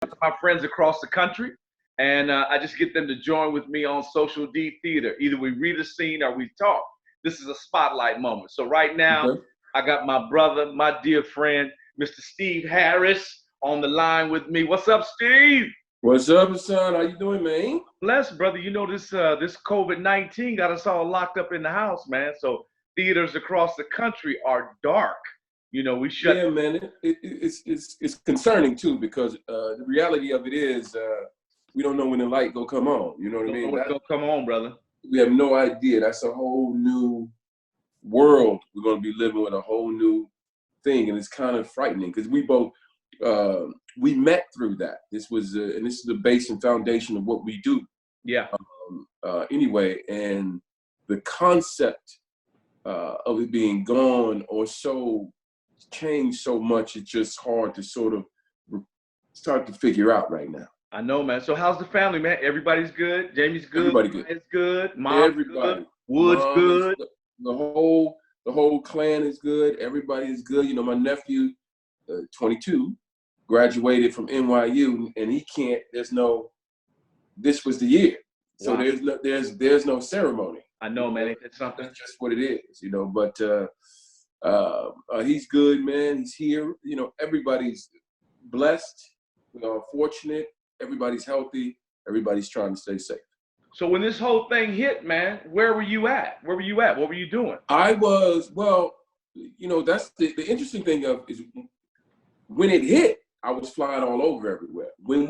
to my friends across the country, and I just get them to join with me on Social D Theater. Either we read a scene or we talk. This is a spotlight moment. So right now, Okay. I got my brother, my dear friend, Mr. Steve Harris, on the line with me. What's up, Steve? What's up, son? How you doing, man? Bless, brother. You know this COVID-19 got us all locked up in the house, man. So theaters across the country are dark. You know, we shut. Yeah, man. It's concerning too because the reality of it is we don't know when the light go come on. You know what I Don't know mean? what's gonna come on, brother. We have no idea. That's a whole new world we're going to be living with, a whole new thing, and it's kind of frightening because we both we met through that. This was and this is the base and foundation of what we do. Yeah. Anyway, and the concept of it being gone or so changed so much, it's just hard to sort of start to figure out right now. I know, man. So how's the family, man? Everybody's good. Jamie's good. Everybody good. It's good. Mom's Everybody. good. Wood's Mom good. The whole clan is good. Everybody is good. You know, my nephew, 22, graduated from NYU, and he can't. This was the year, so Wow. there's no ceremony. I know, man. Ain't that something? It's just what it is, you know. But he's good, man. He's here. You know, everybody's blessed. Fortunate. Everybody's healthy. Everybody's trying to stay safe. So when this whole thing hit, man, where were you at? Where were you at? What were you doing? I was, well, you know, that's the interesting thing is when it hit, I was flying all over everywhere. When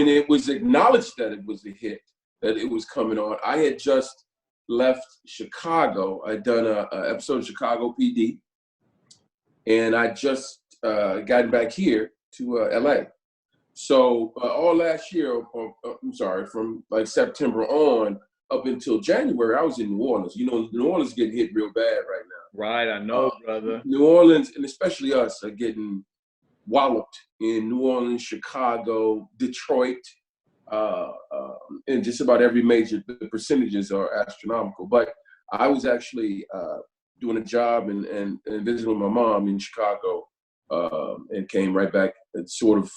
it was acknowledged that it was a hit, that it was coming on, I had just left Chicago. I'd done an episode of Chicago PD, and I just gotten back here to LA. So all last year, from like September on up until January, I was in New Orleans. You know, New Orleans is getting hit real bad right now. Right, I know, brother. New Orleans, and especially us, are getting walloped in New Orleans, Chicago, Detroit, and just about every major. The percentages are astronomical. But I was actually doing a job and visiting my mom in Chicago, and came right back sort of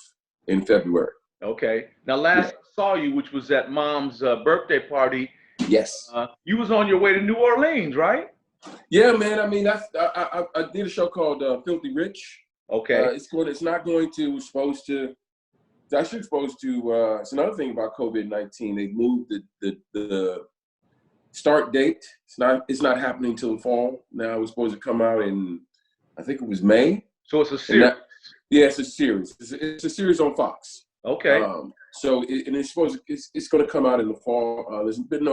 in February. Okay. Now, last I saw you, which was at Mom's birthday party. Yes. You was on your way to New Orleans, right? Yeah, man. I mean, I did a show called Filthy Rich. Okay. It's not going to. It's supposed to. It's actually supposed to. It's another thing about COVID-19. They moved the start date. It's not happening till the fall. Now it was supposed to come out in, I think it was May. So it's a series. Yeah, it's a series. It's a series on Fox. Okay. It's going to come out in the fall. There's been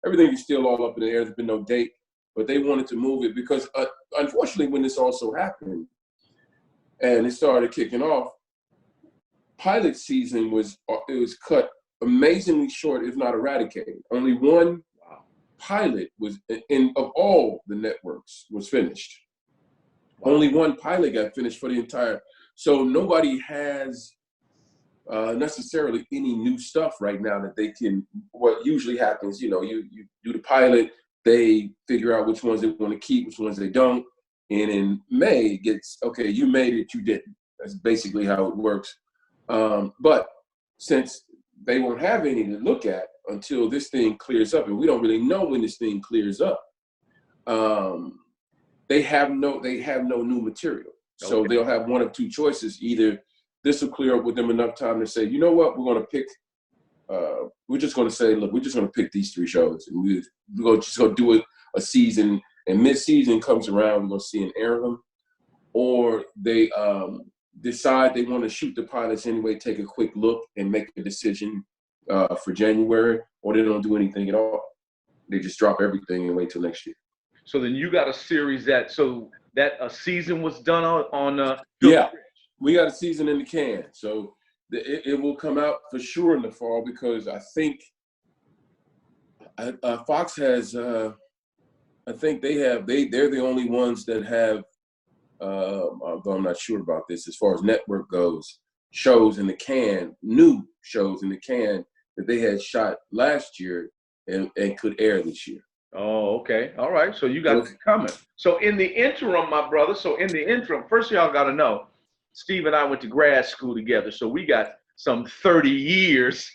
everything is still all up in the air. There's been no date, but they wanted to move it because unfortunately, when this also happened and it started kicking off, pilot season was cut amazingly short, if not eradicated. Only one pilot was of all the networks was finished. Wow. Only one pilot got finished for the entire. So nobody has necessarily any new stuff right now that they can. What usually happens, you do the pilot, they figure out which ones they want to keep, which ones they don't, and in May it gets okay. You made it, you didn't. That's basically how it works. But since they won't have any to look at until this thing clears up, and we don't really know when this thing clears up, they have no new material. So Okay. they'll have one of two choices. Either this will clear up with them enough time to say, you know what, we're going to pick, we're just going to say, look, we're just going to pick these three shows. And we're just going to do a season, and mid-season comes around, we're going to see and air them. Or they decide they want to shoot the pilots anyway, take a quick look, and make a decision for January, or they don't do anything at all. They just drop everything and wait till next year. So then you got a series that a season was done on yeah, we got a season in the can, so it will come out for sure in the fall because I think Fox has I think they're the only ones that have although I'm not sure about this as far as network goes, shows in the can, new shows in the can that they had shot last year and could air this year. Oh, okay. All right. So you got it coming. So in the interim, my brother, first y'all got to know, Steve and I went to grad school together. So we got some 30 years.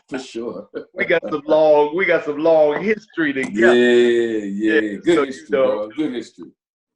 For sure. We got some long history together. Yeah, Yeah, yeah. Good so history, bro. Good history.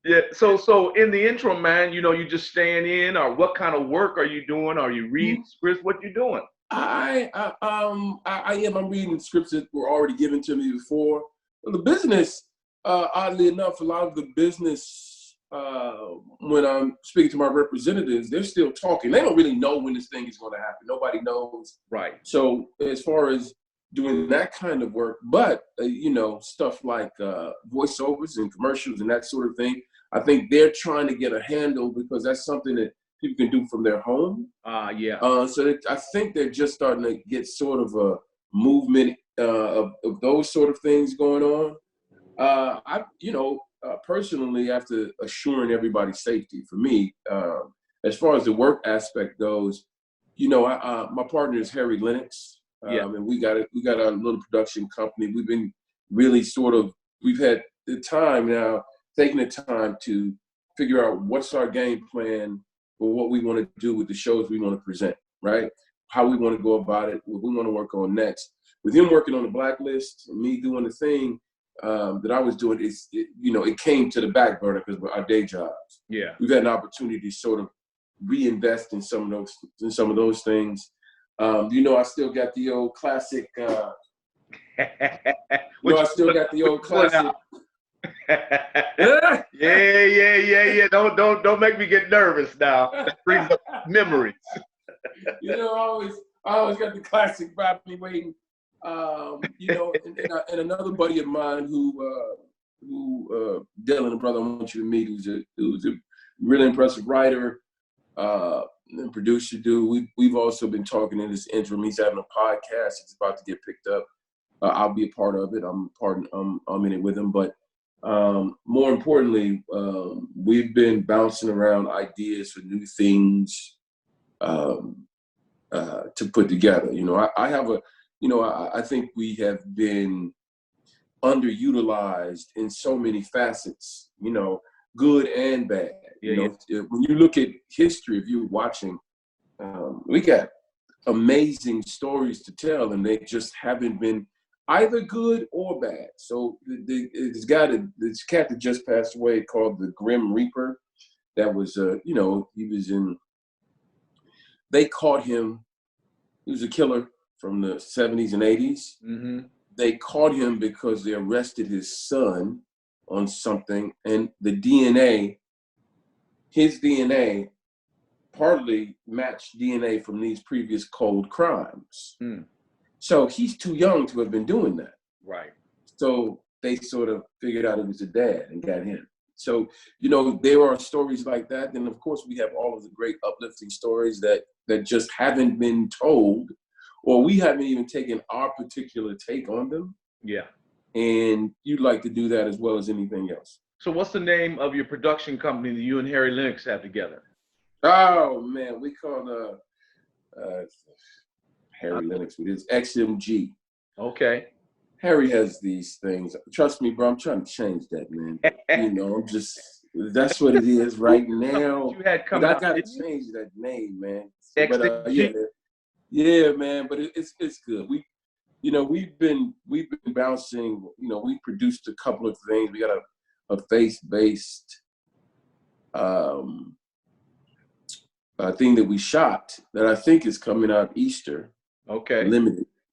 yeah. So in the interim, man, you just staying in, or what kind of work are you doing? Are you reading scripts? What you doing? I am. I'm reading scripts that were already given to me before. Well, the business, oddly enough, a lot of the business, when I'm speaking to my representatives, they're still talking. They don't really know when this thing is going to happen. Nobody knows. Right. So as far as doing that kind of work, but stuff like voiceovers and commercials and that sort of thing, I think they're trying to get a handle because that's something that people can do from their home. Yeah. I think they're just starting to get sort of a movement of those sort of things going on. Personally, after assuring everybody's safety, for me, as far as the work aspect goes, my partner is Harry Lennox, and we got our little production company. We've been really we've had the time now, taking the time to figure out what's our game plan for what we want to do with the shows we want to present, right? How we want to go about it, what we want to work on next. With him working on the Blacklist and me doing the thing that I was doing, it came to the back burner because of our day jobs. Yeah. We've had an opportunity to sort of reinvest in some of those things. I still got the old classic. I still got the old classic. Yeah. Don't make me get nervous now. That brings up memories. I always got the classic Rodney waiting. And another buddy of mine who Dylan, a brother I want you to meet, who's a really impressive writer and producer dude. We've also been talking in this interim. He's having a podcast. It's about to get picked up. I'll be a part of it. I'm in it with him. But more importantly, we've been bouncing around ideas for new things to put together. I think we have been underutilized in so many facets, good and bad. When you look at history, if you're watching, we got amazing stories to tell, and they just haven't been either good or bad. So this cat that just passed away called the Grim Reaper, that was, they caught him, he was a killer from the 70s and 80s. Mm-hmm. They caught him because they arrested his son on something, and his DNA partly matched DNA from these previous cold crimes. So he's too young to have been doing that. Right. So they sort of figured out it was a dad and got him. So, there are stories like that. And of course, we have all of the great uplifting stories that just haven't been told, or we haven't even taken our particular take on them. Yeah. And you'd like to do that as well as anything else. So what's the name of your production company that you and Harry Lennox have together? Oh, man, we call Harry Lennox with his XMG. Okay. Harry has these things. Trust me, bro, I'm trying to change that, man. That's what it is right now. I got to change that name, man. But yeah, man, but it's good. We've been bouncing, we produced a couple of things. We got a faith-based thing that we shot that I think is coming out Easter. Okay.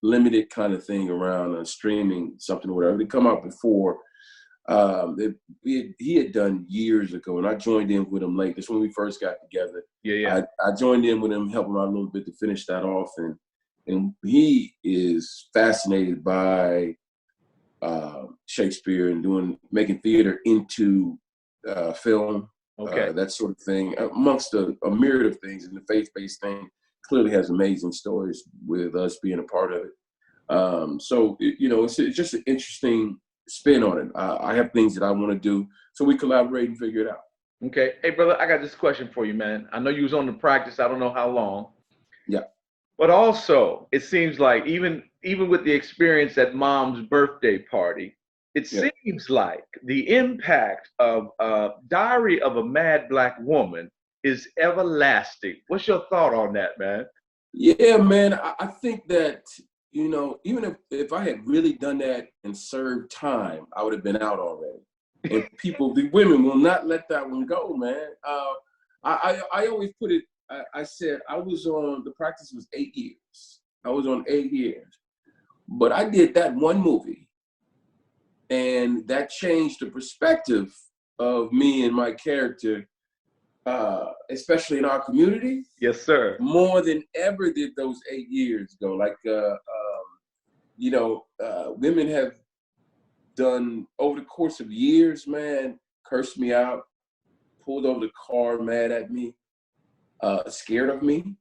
Limited kind of thing around streaming something or whatever. They come out before. He had done years ago, and I joined in with him late. That's when we first got together. Yeah. I joined in with him, helping him out a little bit to finish that off, and he is fascinated by Shakespeare and making theater into film. Okay. That sort of thing, amongst a myriad of things. And the faith-based thing clearly has amazing stories with us being a part of it. So it's just an interesting spin on it. I have things that I want to do, so we collaborate and figure it out. Okay. Hey, brother, I got this question for you, man. I know you was on the practice. I don't know how long. Yeah. But also, it seems like even with the experience at Mom's birthday party, it seems like the impact of Diary of a Mad Black Woman is everlasting. What's your thought on that, man? Yeah, man. I think that, you know, even if I had really done that and served time, I would have been out already. And people, the women will not let that one go, man. I always put it, I said I was on, the practice was 8 years. I was on 8 years. But I did that one movie, and that changed the perspective of me and my character, especially in our community. Yes, sir. More than ever did those 8 years go. Like, you know, women have done over the course of years, man, cursed me out, pulled over the car, mad at me, scared of me.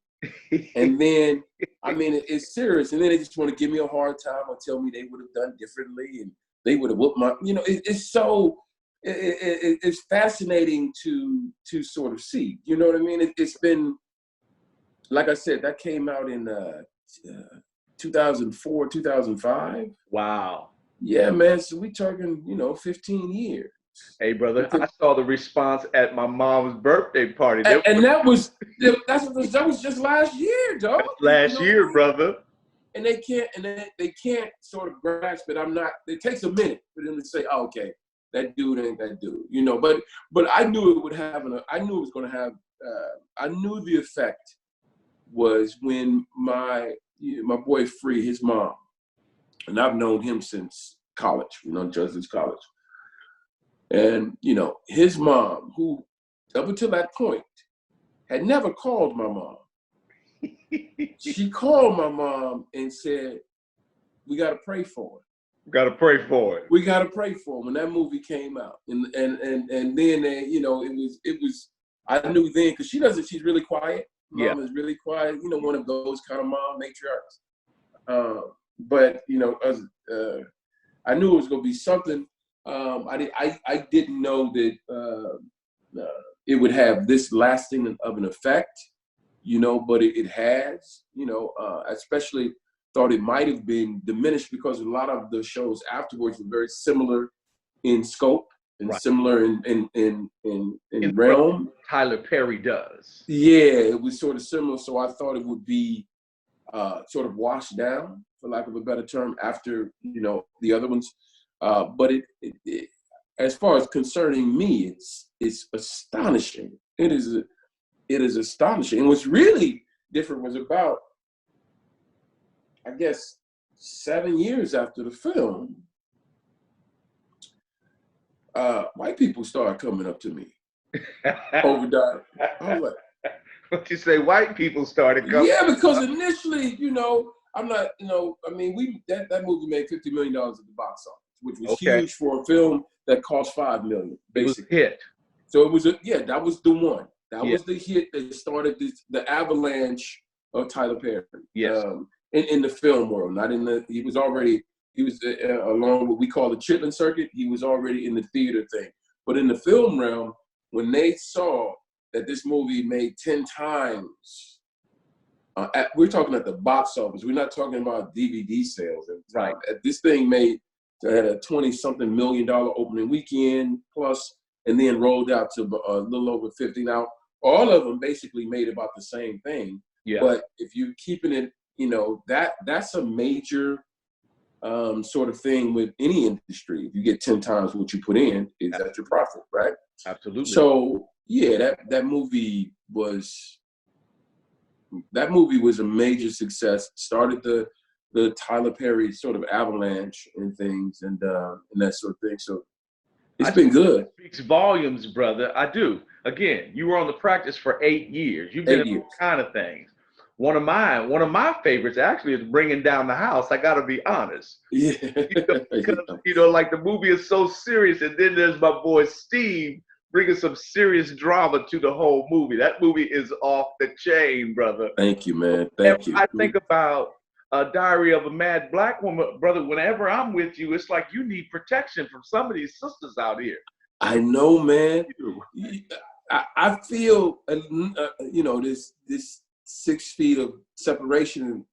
And then, I mean, it's serious. And then they just want to give me a hard time or tell me they would have done differently and they would have whooped my, you know, it's so, it's fascinating to sort of see, you know what I mean? It's been, like I said, that came out in 2004, 2005. Wow. Yeah, man. So we talking, you know, 15 years. Hey, brother, I saw the response at my mom's birthday party. And that was just last year, dog. Last you know year, brother. And they can't sort of grasp it. It takes a minute for them to say, oh, okay, that dude ain't that dude, you know. But I knew it would have I knew it was going to have. I knew the effect was when my boy Free, his mom, and I've known him since college, you know, Justice College. And, you know, his mom, who up until that point had never called my mom, she called my mom and said, we got to pray for it. Got to pray for it. We got to pray for it when that movie came out. And then they, you know, it was, I knew then, because she's really quiet. Mom is really quiet, you know, one of those kind of mom matriarchs. But, you know, I knew it was going to be something. I didn't know that it would have this lasting of an effect, you know, but it has, you know, especially thought it might have been diminished because a lot of the shows afterwards were very similar in scope and similar in realm. Tyler Perry does. Yeah, it was sort of similar. So I thought it would be sort of washed down, for lack of a better term, after, you know, the other ones. But it, as far as concerning me, it's astonishing. It is astonishing. And what's really different was about, I guess, 7 years after the film, white people started coming up to me over that. I was like, what you say? White people started coming? Yeah, because initially, you know, I'm not, you know, I mean, that movie made $50 million at the box office, which was huge for a film that cost $5 million, basically. It was a hit. So it was that was the one. That was the hit that started the avalanche of Tyler Perry. Yes. In the film world, not in the. He was along what we call the Chitlin circuit. He was already in the theater thing, but in the film realm, when they saw that this movie made 10 times. We're talking at the box office. We're not talking about DVD sales. Right. This thing had a 20-something million opening weekend plus, and then rolled out to a little over 50. Now, all of them basically made about the same thing. Yeah. But if you're keeping it, you know, that's a major sort of thing with any industry. If you get 10 times what you put in, is that your profit, right? Absolutely. So yeah, that movie was a major success. Started the Tyler Perry sort of avalanche and things and that sort of thing. So it's been good. Speaks volumes, brother. I do. Again, you were on the practice for 8 years. You've been in all kind of things. One of my favorites actually is Bringing Down the House. I got to be honest. Yeah. Because, you know, like the movie is so serious, and then there's my boy Steve bringing some serious drama to the whole movie. That movie is off the chain, brother. Thank you, man. Thank you. I think about Diary of a Mad Black Woman, brother. Whenever I'm with you, it's like you need protection from some of these sisters out here. I know, man. I feel, you know, this 6 feet of separation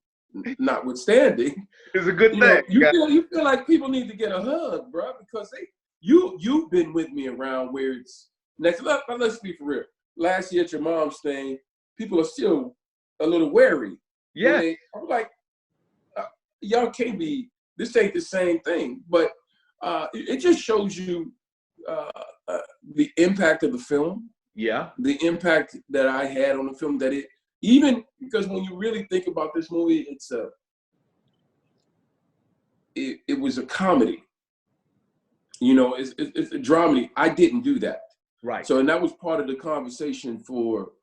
notwithstanding, it's a good thing. You feel like people need to get a hug, bro, because you've been with me around where it's next. Let's be for real. last year at your mom's thing, people are still a little wary. Yeah. I'm like, y'all can't be, this ain't the same thing. But it just shows you the impact of the film. Yeah. The impact that I had on the film, that even because when you really think about this movie, it was a comedy. You know, it's a dramedy. I didn't do that. Right. So, and that was part of the conversation for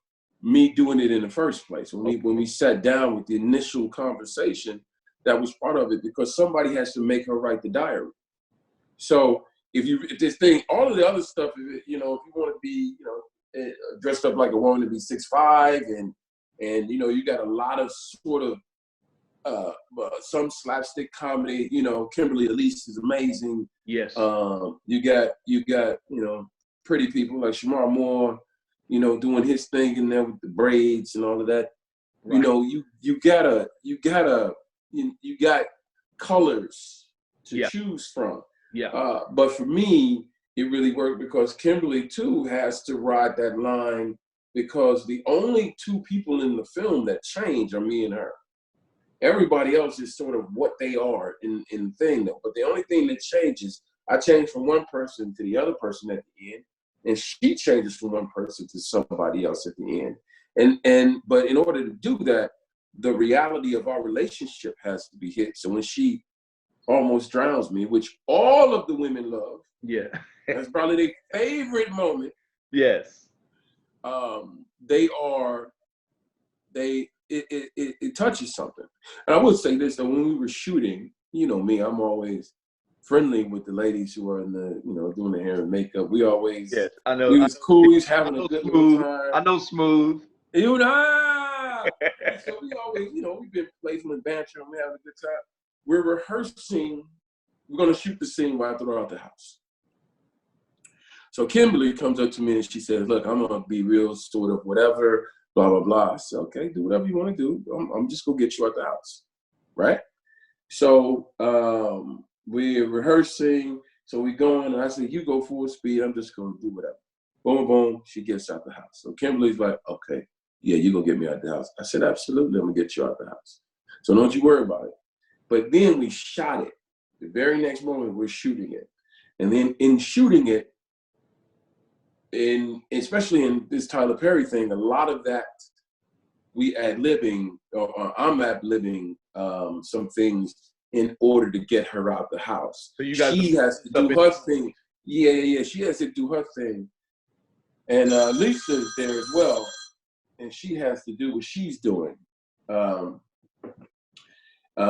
me doing it in the first place. When we sat down with the initial conversation, that was part of it, because somebody has to make her write the diary. So if this thing, all of the other stuff, you know, if you want to be, you know, dressed up like a woman to be 6'5", and you know, you got a lot of sort of some slapstick comedy. You know, Kimberly Elise is amazing. Yes. You got you know, pretty people like Shamar Moore, you know, doing his thing in there with the braids and all of that. Right. You know, you got colors to choose from. Yeah. But for me, it really worked because Kimberly too has to ride that line, because the only two people in the film that change are me and her. Everybody else is sort of what they are in the thing, though. But the only thing that changes, I change from one person to the other person at the end, and she changes from one person to somebody else at the end. But in order to do that, the reality of our relationship has to be hit. So when she almost drowns me, which all of the women love, yeah, that's probably their favorite moment. Yes. It touches something. And I would say this, though, when we were shooting, you know me, I'm always friendly with the ladies who are in the, you know, doing the hair and makeup. We always, yes, I know. We was cool. We was having a good little time. I know Smooth. You know, so we always, you know, we've been playful and banter, and we're having a good time. We're rehearsing. We're going to shoot the scene where I throw her out the house. So Kimberly comes up to me and she says, look, I'm going to be real sort of whatever, blah, blah, blah. I said, okay, do whatever you want to do. I'm just going to get you out the house, right? So we're rehearsing. So we going, and I said, you go full speed. I'm just going to do whatever. Boom, boom. She gets out the house. So Kimberly's like, okay, yeah, you're going to get me out the house. I said, absolutely, I'm going to get you out the house. So don't you worry about it. But then we shot it. The very next moment, we're shooting it. And then in shooting it, especially in this Tyler Perry thing, a lot of that we ad-libbing, or I'm ad-libbing some things in order to get her out the house. So she has to do her thing. Yeah. She has to do her thing. And Lisa's there as well. And she has to do what she's doing.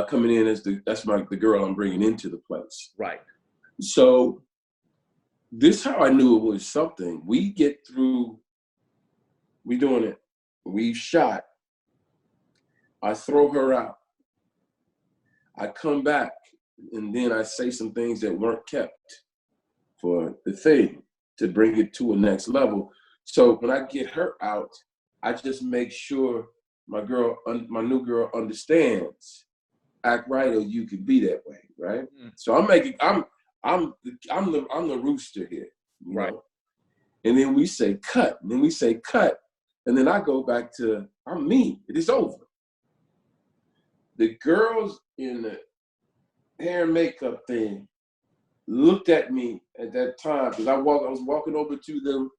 Coming in as the girl I'm bringing into the place. Right. So this is how I knew it was something. We get through, we doing it. We shot. I throw her out. I come back, and then I say some things that weren't kept for the thing to bring it to a next level. So when I get her out, I just make sure my new girl understands. Act right, or you could be that way, right? Mm. So I'm the rooster here, right? Know? And then we say cut, and then I go back to I'm me. It is over. The girls in the hair and makeup thing looked at me at that time because I was walking over to them,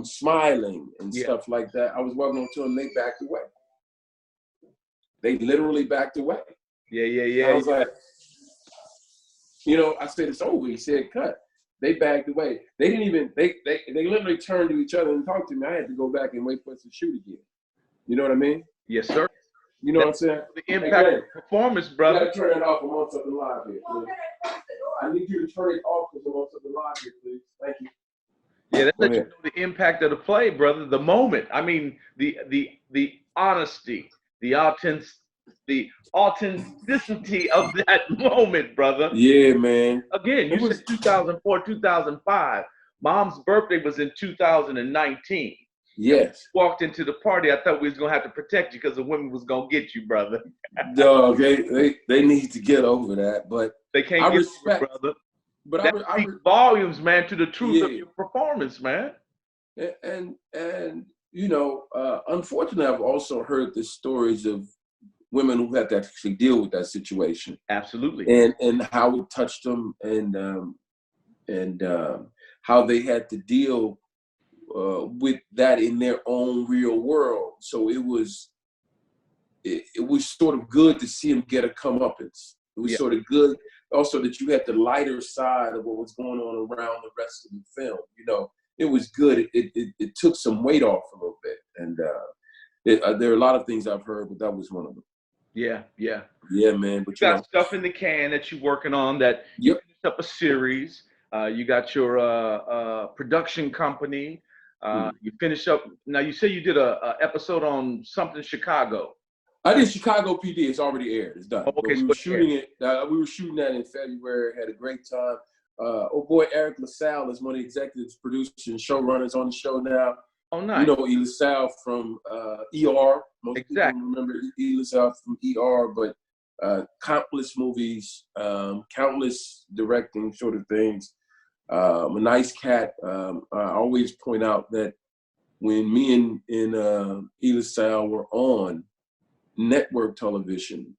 smiling and stuff like that. I was walking over to them, and they backed away. They literally backed away. Yeah. I was like, you know, I said, it's over. He said, cut. They backed away. They didn't even, they literally turned to each other and talked to me. I had to go back and wait for us to shoot again. You know what I mean? Yes, sir. You know what I'm saying? The impact of performance, brother. You got to turn it off and want something live here, please. I need you to turn it off because I want something live here, please. Thank you. Yeah, that lets you know the impact of the play, brother. The moment. I mean, the honesty, the authenticity of that moment, brother. Yeah, man. Again, you said 2004, 2005. Mom's birthday was in 2019. Yes. Walked into the party, I thought we was gonna have to protect you because the women was gonna get you, brother. Dog, they need to get over that, but they can't get over it, brother. But that speaks volumes, man, to the truth of your performance, man. And unfortunately, I've also heard the stories of women who had to actually deal with that situation. Absolutely. And how it touched them, and how they had to deal with that in their own real world. So it was sort of good to see them get a comeuppance. It was sort of good also that you had the lighter side of what was going on around the rest of the film. It was good. It took some weight off a little bit. And there are a lot of things I've heard, but that was one of them. Yeah, man. But you got stuff in the can that you're working on, that you finished up a series. You got your production company. You finished up. Now you say you did a episode on something Chicago. I did Chicago PD. It's already aired. It's done. Okay, we were shooting it. We were shooting that in February. Had a great time. Boy, Eric LaSalle is one of the executive producers and showrunners on the show now. Oh, nice. You know E. LaSalle from ER. Most people remember E. LaSalle from ER, but countless movies, countless directing sort of things. A nice cat. I always point out that when me and E. LaSalle were on network television,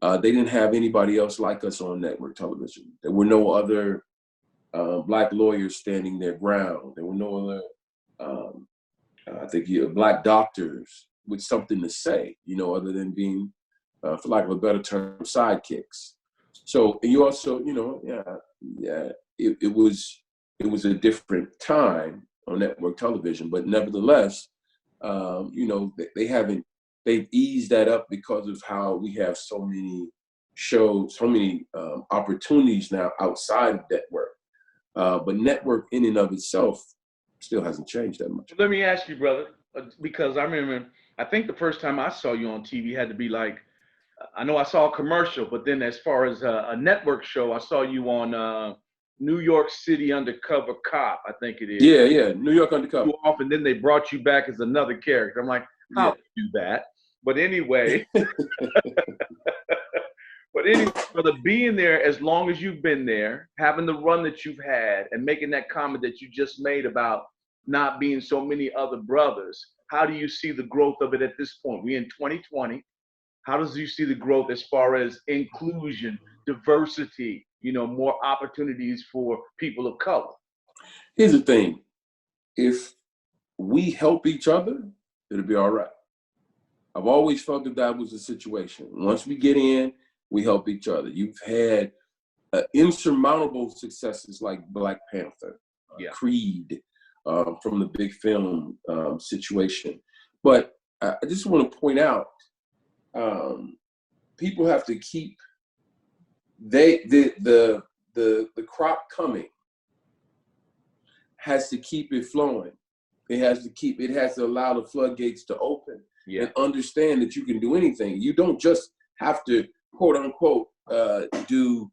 they didn't have anybody else like us on network television. There were no other Black lawyers standing their ground. There were no other, Black doctors with something to say, other than being, for lack of a better term, sidekicks. So, and you also, it was a different time on network television, but nevertheless, they've eased that up because of how we have so many shows, so many opportunities now outside of network. But network in and of itself still hasn't changed that much. Let me ask you, brother, because I remember, I think the first time I saw you on TV had to be like, I know I saw a commercial, but then as far as a network show, I saw you on New York City Undercover Cop, I think it is. Yeah, New York Undercover. Off, and then they brought you back as another character. I'm like, how do you do that? But anyway, brother, being there as long as you've been there, having the run that you've had, and making that comment that you just made about not being so many other brothers, how do you see the growth of it at this point? We're in 2020. How does you see the growth as far as inclusion, diversity, more opportunities for people of color? Here's the thing. If we help each other, it'll be all right. I've always felt that was the situation. Once we get in, we help each other. You've had insurmountable successes like Black Panther, Creed, from the big film situation. But I just want to point out, people have to keep the crop coming has to keep it flowing. It has to allow the floodgates to open and understand that you can do anything. You don't just have to, quote unquote, do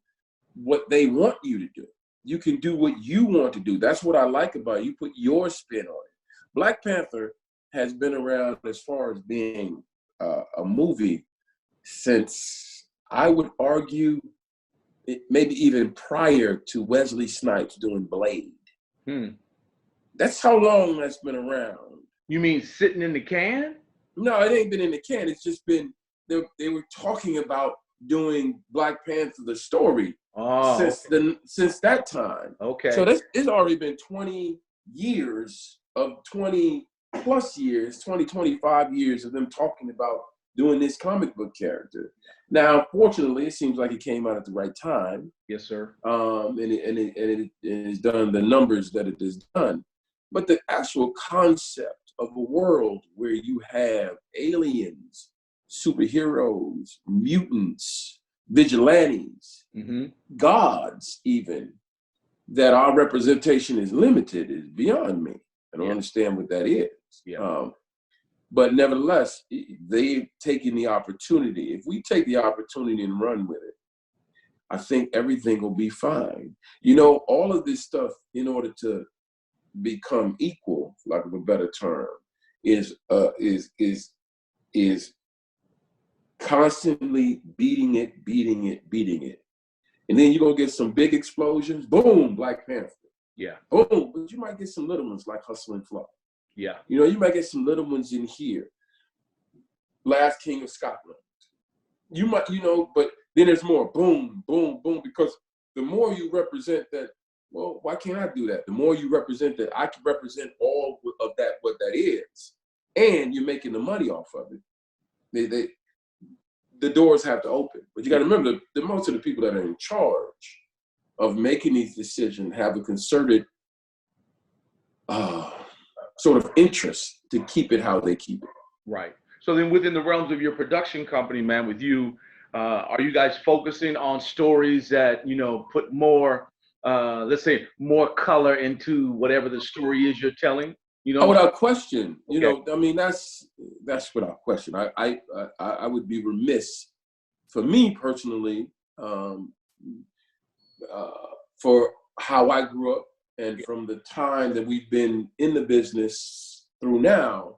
what they want you to do. You can do what you want to do. That's what I like about it. You put your spin on it. Black Panther has been around as far as being a movie since, I would argue, maybe even prior to Wesley Snipes doing Blade. That's how long that's been around. You mean sitting in the can? No, it ain't been in the can. It's just been, they were talking about doing Black Panther, the story, since that time. Okay. So it's already been 20 years of 20 plus years, 20, 25 years of them talking about doing this comic book character. Now, unfortunately, it seems like it came out at the right time. Yes, sir. And it has done the numbers that it has done. But the actual concept of a world where you have aliens, superheroes, mutants, vigilantes, gods even, that our representation is limited is beyond me. I don't understand what that is. But nevertheless, they've taken the opportunity. If we take the opportunity and run with it, I think everything will be fine. All of this stuff, in order to become equal, for lack of a better term, is constantly beating it. And then you're going to get some big explosions. Boom, Black Panther. Yeah. Boom. But you might get some little ones like Hustle and Flow. Yeah. You know, you might get some little ones in here. Last King of Scotland. You might, you know, but then there's more. Boom, boom, boom. Because the more you represent that, well, why can't I do that? The more you represent that, I can represent all of that, what that is. And you're making the money off of it. The doors have to open. But you got to remember, the most of the people that are in charge of making these decisions have a concerted sort of interest to keep it how they keep it. Right. So then within the realms of your production company, man, with you, are you guys focusing on stories that, you know, put more, let's say, more color into whatever the story is you're telling? You know, Without question. okay. You know, I mean, that's without question. I would be remiss, for me personally, for how I grew up and from the time that we've been in the business through now,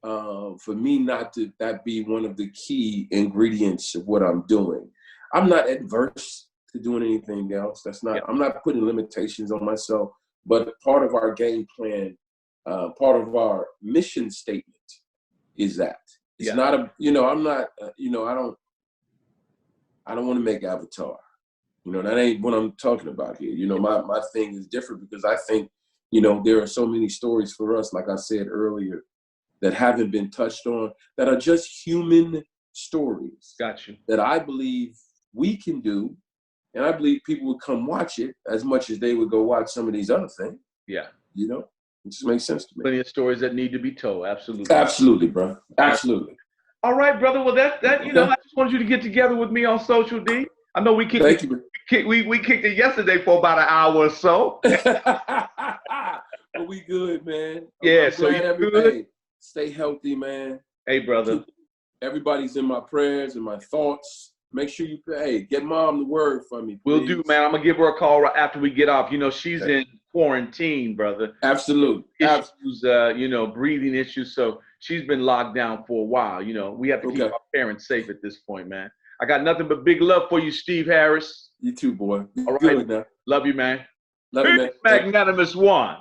for me not to that be one of the key ingredients of what I'm doing. I'm not adverse to doing anything else. That's not, I'm not putting limitations on myself, but part of our game plan, part of our mission statement is that. It's not a, you know, I'm not, you know, I don't want to make Avatar. You know, that ain't what I'm talking about here. You know, my thing is different because I think, you know, there are so many stories for us, like I said earlier, that haven't been touched on, that are just human stories. Got you. That I believe we can do, and I believe people would come watch it as much as they would go watch some of these other things. Yeah. You know, it just makes sense to me. Plenty of stories that need to be told. Absolutely. Absolutely, bro. Absolutely. All right, brother. Well, that you know, I just wanted you to get together with me on Social D. I know we kicked we kicked it yesterday for about an hour or so. But we good, man. Yeah, so you good? Stay healthy, man. Hey, brother. Everybody's in my prayers and my thoughts. Make sure you get mom the word for me, please. Will do, man. I'm gonna give her a call right after we get off. You know, she's in quarantine, brother. Absolutely. Issues, you know, breathing issues. So she's been locked down for a while. You know, we have to keep our parents safe at this point, man. I got nothing but big love for you, Steve Harris. You too, boy. All right. Love you, man. Love you, man. Magnanimous one.